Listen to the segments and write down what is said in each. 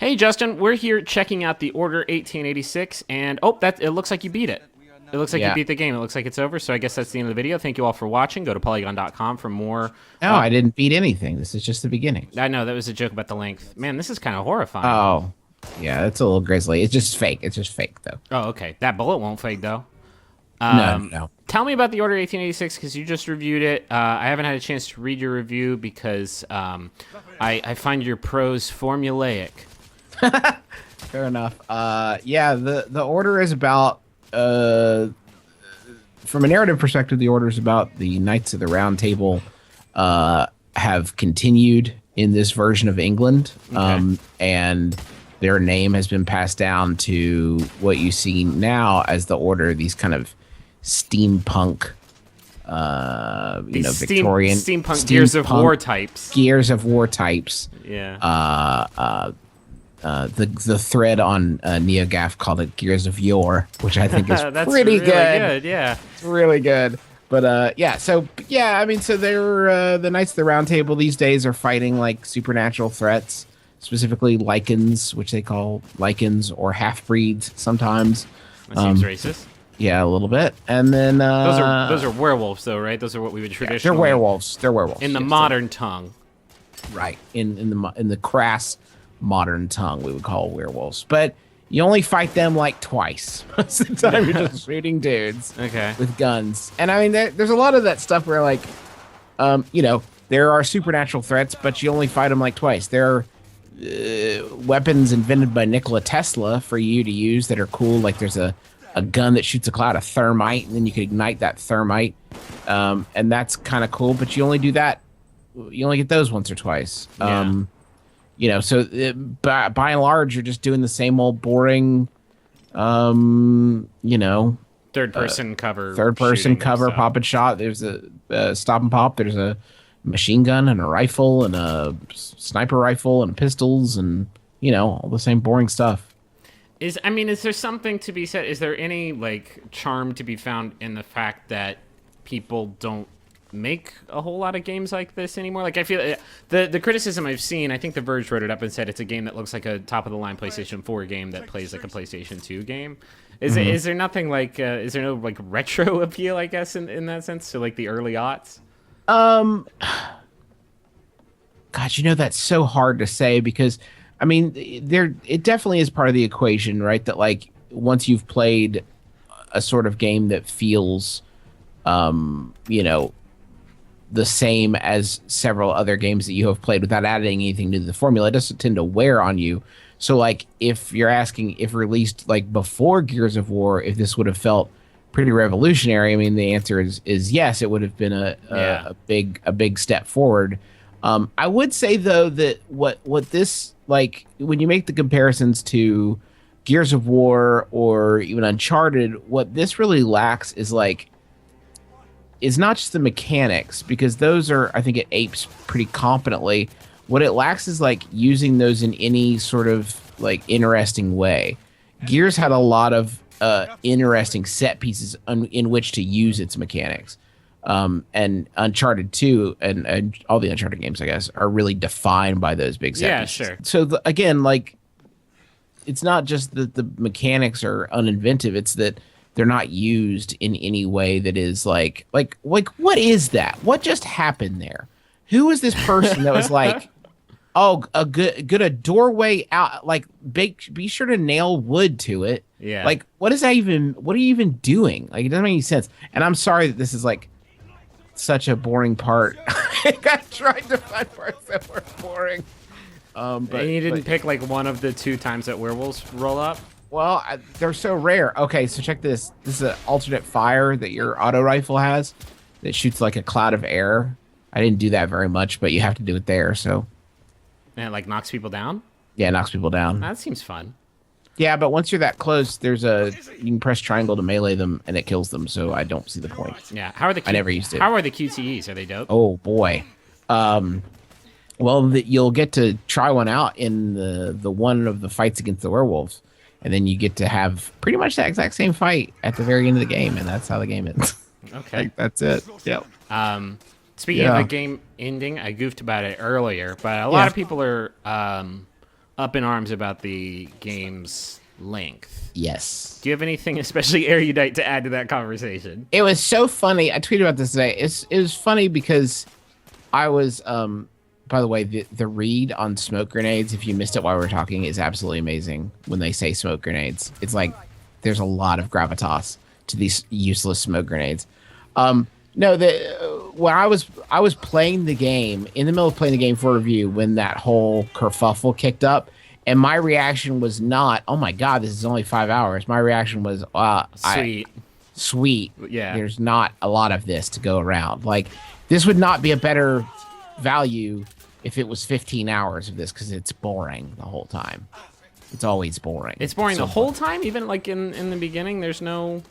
Hey, Justin, we're here checking out the Order 1886, and it looks like you beat it. It looks like you Yeah. beat the game. It looks like it's over, so I guess that's the end of the video. Thank you all for watching. Go to polygon.com for more. No, I didn't beat anything. This is just the beginning. I know, that was a joke about the length. Man, this is kind of horrifying. Oh, yeah, it's a little grisly. It's just fake. It's just fake, though. Oh, okay. That bullet won't fade, though. No. Tell me about the Order 1886, because you just reviewed it. I haven't had a chance to read your review because I find your prose formulaic. Fair enough. Yeah, the order is about from a narrative perspective, the order is about the Knights of the Round Table have continued in this version of England, and their name has been passed down to what you see now as the order. These kind of steampunk, Victorian steampunk Gears of War types. Gears of War types. Yeah. The thread on NeoGAF called it Gears of Yore, which I think is That's pretty really good. Yeah. It's really good. But I mean, so they're the Knights of the Round Table these days are fighting like supernatural threats, specifically Lycans, which they call Lycans or half-breeds sometimes. That seems racist. Yeah, a little bit. And then Those are werewolves, though, right? Those are what we would traditionally. they're werewolves. They're werewolves in the yes, modern tongue. right? In the crass modern tongue, we would call werewolves. But you only fight them like twice. Most of the time, you're just shooting dudes with guns. And I mean, there's a lot of that stuff where like, there are supernatural threats, but you only fight them like twice. There are weapons invented by Nikola Tesla for you to use that are cool. Like there's a gun that shoots a cloud of thermite, and then you can ignite that thermite, and that's kind of cool. But you only do that. You only get those once or twice. So by and large, you're just doing the same old boring, third person cover, pop and shot. There's a stop and pop. There's a machine gun and a rifle and a sniper rifle and pistols and all the same boring stuff. Is there something to be said? Is there any like charm to be found in the fact that people don't make a whole lot of games like this anymore? Like I feel the criticism I've seen, I think The Verge wrote it up and said it's a game that looks like a top of the line PlayStation 4 game that plays like a PlayStation 2 game. Is there nothing like is there no like retro appeal, I guess, in that sense, to like the early aughts? God, that's so hard to say because I mean it definitely is part of the equation, right? That like once you've played a sort of game that feels the same as several other games that you have played without adding anything to the formula, it doesn't tend to wear on you. So like if you're asking if released like before Gears of War, if this would have felt pretty revolutionary, I mean the answer is yes, it would have been a big step forward. I would say though that what this, like when you make the comparisons to Gears of War or even Uncharted, what this really lacks is not just the mechanics, because those are, I think it apes pretty competently. What it lacks is like using those in any sort of like interesting way. Gears had a lot of interesting set pieces in which to use its mechanics. And Uncharted 2 and all the Uncharted games, I guess, are really defined by those big set pieces. Sure. So again, like it's not just that the mechanics are uninventive, it's that they're not used in any way that is like what is that? What just happened there? Who is this person that was like, oh, a doorway out, like be sure to nail wood to it. Yeah. Like what are you even doing? Like it doesn't make any sense. And I'm sorry that this is like such a boring part. I tried to find parts that were boring. But you didn't pick like one of the two times that werewolves roll up? Well, they're so rare. Okay, so check this. This is an alternate fire that your auto rifle has that shoots like a cloud of air. I didn't do that very much, but you have to do it there. So, And it like knocks people down? yeah, it knocks people down. That seems fun. Yeah, but once you're that close, you can press triangle to melee them and it kills them. So I don't see the point. Yeah. How are the I never used it. How are the QTEs? Are they dope? Oh boy. Well, you'll get to try one out in the one of the fights against the werewolves. And then you get to have pretty much that exact same fight at the very end of the game, and that's how the game ends. Okay. That's it. Yep. Speaking of the game ending, I goofed about it earlier, but a lot of people are up in arms about the game's length. Yes. Do you have anything especially erudite to add to that conversation? It was so funny. I tweeted about this today. It was funny because I was by the way, the read on smoke grenades, if you missed it while we were talking, is absolutely amazing. When they say smoke grenades, it's like there's a lot of gravitas to these useless smoke grenades. No, when I was playing the game, in the middle of playing the game for review, when that whole kerfuffle kicked up, and my reaction was not, oh my god, this is only 5 hours. My reaction was, sweet. Yeah. There's not a lot of this to go around. Like, this would not be a better value if it was 15 hours of this, because it's boring the whole time. It's always boring. It's boring the whole time, even like in the beginning. There's no.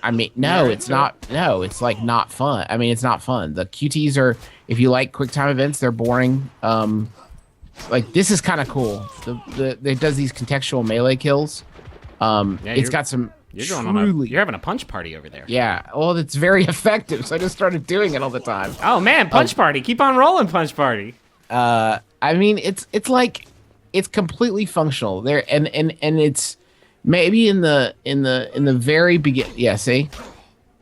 I mean, no, it's not. No, it's like not fun. I mean, it's not fun. The QTs are, if you like quick time events, they're boring. Like, this is kind of cool. It does these contextual melee kills. It's got some. You're having a punch party over there. Yeah, well, it's very effective, so I just started doing it all the time. Oh man, punch party! Keep on rolling, punch party. I mean, it's like, it's completely functional there, and it's maybe in the very beginning. Yeah, see,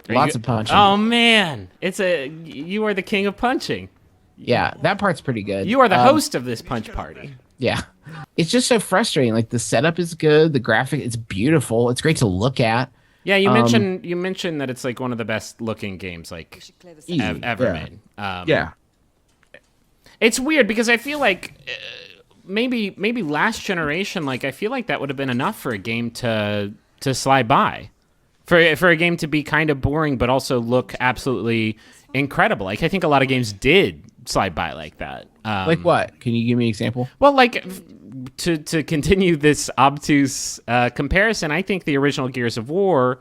lots of punching. Oh man, you are the king of punching. Yeah, that part's pretty good. You are the host of this punch party. Yeah. It's just so frustrating. Like, the setup is good, the graphic, it's beautiful, it's great to look at. Yeah, you mentioned that it's like one of the best looking games like ever made. Yeah. It's weird because I feel like maybe last generation, like I feel like that would have been enough for a game to slide by. For a game to be kind of boring but also look absolutely incredible. Like, I think a lot of games did slide by like that. Like what? Can you give me an example? Well, like, to continue this obtuse comparison, I think the original Gears of War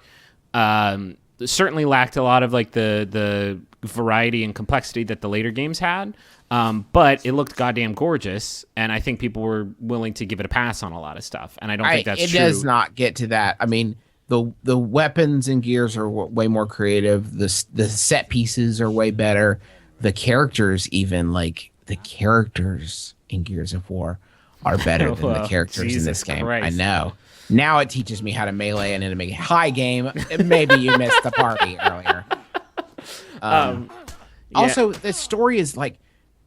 certainly lacked a lot of like the variety and complexity that the later games had, but it looked goddamn gorgeous, and I think people were willing to give it a pass on a lot of stuff, and I don't think that's true. It does not get to that. I mean, the weapons in Gears are way more creative. The set pieces are way better. The characters, even, like, the characters in Gears of War are better than the characters in this game. Christ. I know. Now it teaches me how to melee and enemy. Hi, game. Maybe you missed the party earlier. Also, the story is, like,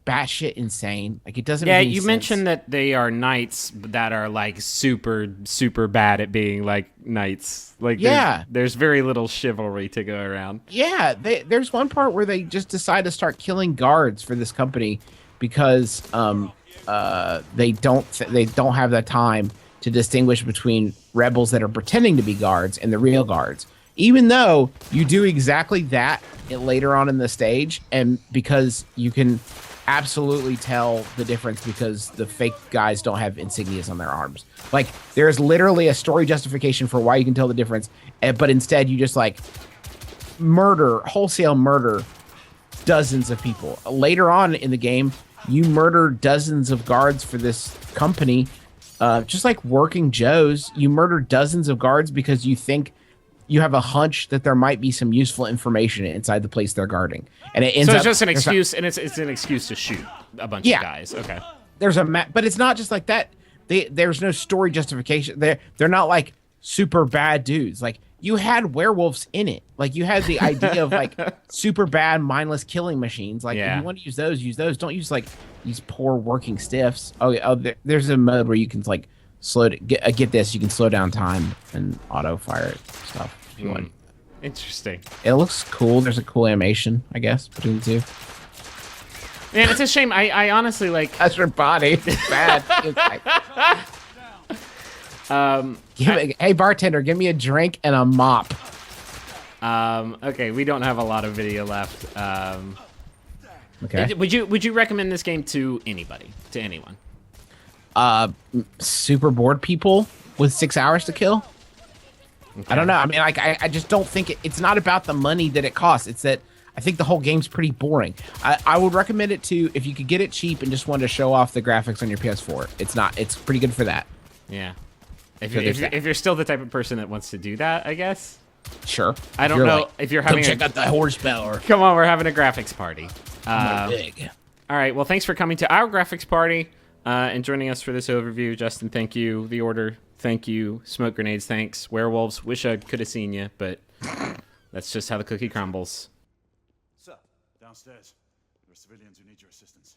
batshit insane. Like, it doesn't make any sense. Mentioned that they are knights that are, like, super, super bad at being, like, knights. Like, there's very little chivalry to go around. Yeah, there's one part where they just decide to start killing guards for this company because they don't have the time to distinguish between rebels that are pretending to be guards and the real guards. Even though you do exactly that later on in the stage, and because you can absolutely tell the difference because the fake guys don't have insignias on their arms. Like, there's literally a story justification for why you can tell the difference, but instead you just, like, wholesale murder dozens of people. Later on in the game, you murder dozens of guards for this company, just like working Joes. You murder dozens of guards because you think you have a hunch that there might be some useful information inside the place they're guarding, and it ends up. So it's just an excuse, and it's an excuse to shoot a bunch of guys. Okay. There's but it's not just like that. There's no story justification. They're not like super bad dudes. Like, you had werewolves in it. Like, you had the idea of like super bad mindless killing machines. Like, if you want to use those, use those. Don't use like these poor working stiffs. There's a mode where you can like get this. You can slow down time and auto fire stuff. If you want. Interesting. It looks cool. There's a cool animation, I guess, between the two. Man, it's a shame. I honestly like. That's your body. It's bad. Hey, bartender, give me a drink and a mop. Okay, we don't have a lot of video left. Okay. Would you recommend this game to anybody? To anyone? Super bored people with 6 hours to kill. Okay. I don't know. I mean, like, I just don't think it's not about the money that it costs. It's that I think the whole game's pretty boring. I would recommend it to, if you could get it cheap and just wanted to show off the graphics on your PS4. It's pretty good for that. Yeah. If you're still the type of person that wants to do that, I guess. Sure. I don't know if you're having. Come check out the horsepower. Come on, we're having a graphics party. Big. All right. Well, thanks for coming to our graphics party. And joining us for this overview, Justin, thank you. The Order, thank you. Smoke Grenades, thanks. Werewolves, wish I could have seen you, but that's just how the cookie crumbles. Sir, downstairs. There are civilians who need your assistance.